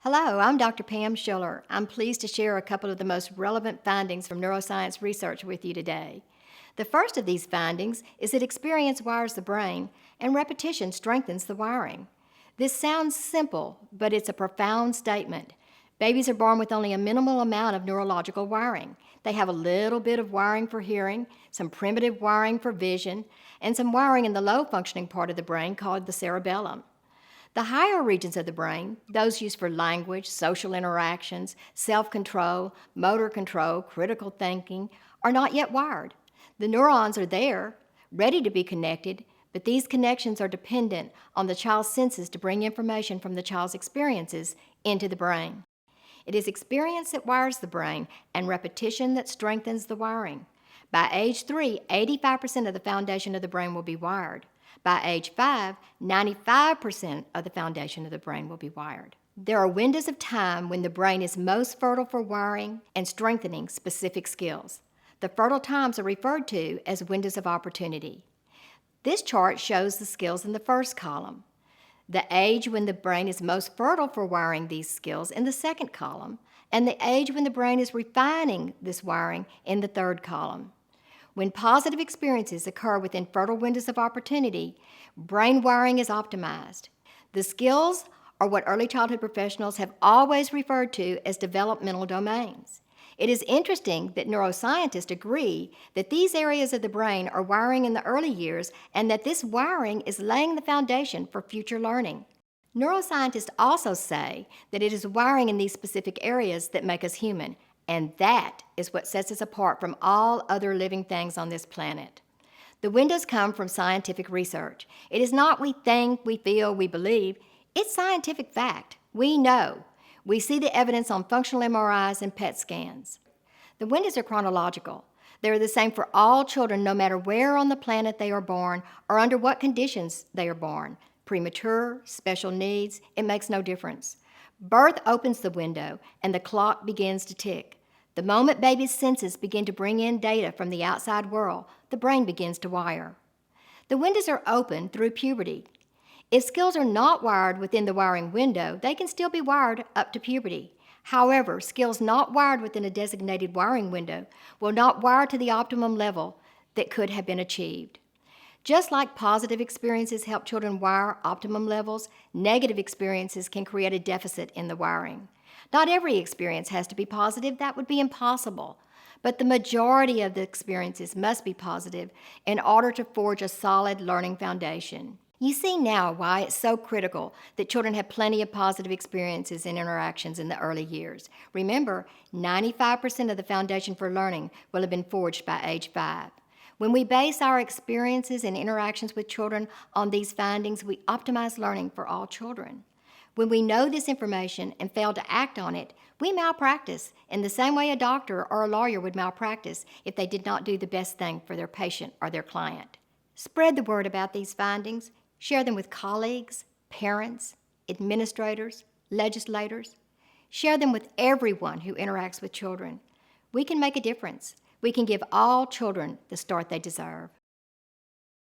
Hello, I'm Dr. Pam Schiller. I'm pleased to share a couple of the most relevant findings from neuroscience research with you today. The first of these findings is that experience wires the brain and repetition strengthens the wiring. This sounds simple, but it's a profound statement. Babies are born with only a minimal amount of neurological wiring. They have a little bit of wiring for hearing, some primitive wiring for vision, and some wiring in the low-functioning part of the brain called the cerebellum. The higher regions of the brain, those used for language, social interactions, self-control, motor control, critical thinking, are not yet wired. The neurons are there, ready to be connected, but these connections are dependent on the child's senses to bring information from the child's experiences into the brain. It is experience that wires the brain and repetition that strengthens the wiring. By age 3, 85% of the foundation of the brain will be wired. By age 5, 95% of the foundation of the brain will be wired. There are windows of time when the brain is most fertile for wiring and strengthening specific skills. The fertile times are referred to as windows of opportunity. This chart shows the skills in the first column, the age when the brain is most fertile for wiring these skills in the second column, and the age when the brain is refining this wiring in the third column. When positive experiences occur within fertile windows of opportunity, brain wiring is optimized. The skills are what early childhood professionals have always referred to as developmental domains. It is interesting that neuroscientists agree that these areas of the brain are wiring in the early years and that this wiring is laying the foundation for future learning. Neuroscientists also say that it is wiring in these specific areas that make us human, and that is what sets us apart from all other living things on this planet. The windows come from scientific research. It is not we think, we feel, we believe. It's scientific fact. We know. We see the evidence on functional MRIs and PET scans. The windows are chronological. They are the same for all children no matter where on the planet they are born or under what conditions they are born. Premature, special needs, it makes no difference. Birth opens the window and the clock begins to tick. The moment baby's senses begin to bring in data from the outside world, the brain begins to wire. The windows are open through puberty. If skills are not wired within the wiring window, they can still be wired up to puberty. However, skills not wired within a designated wiring window will not wire to the optimum level that could have been achieved. Just like positive experiences help children wire optimum levels, negative experiences can create a deficit in the wiring. Not every experience has to be positive. That would be impossible. But the majority of the experiences must be positive in order to forge a solid learning foundation. You see now why it's so critical that children have plenty of positive experiences and interactions in the early years. Remember, 95% of the foundation for learning will have been forged by age 5. When we base our experiences and interactions with children on these findings, we optimize learning for all children. When we know this information and fail to act on it, we malpractice in the same way a doctor or a lawyer would malpractice if they did not do the best thing for their patient or their client. Spread the word about these findings. Share them with colleagues, parents, administrators, legislators. Share them with everyone who interacts with children. We can make a difference. We can give all children the start they deserve.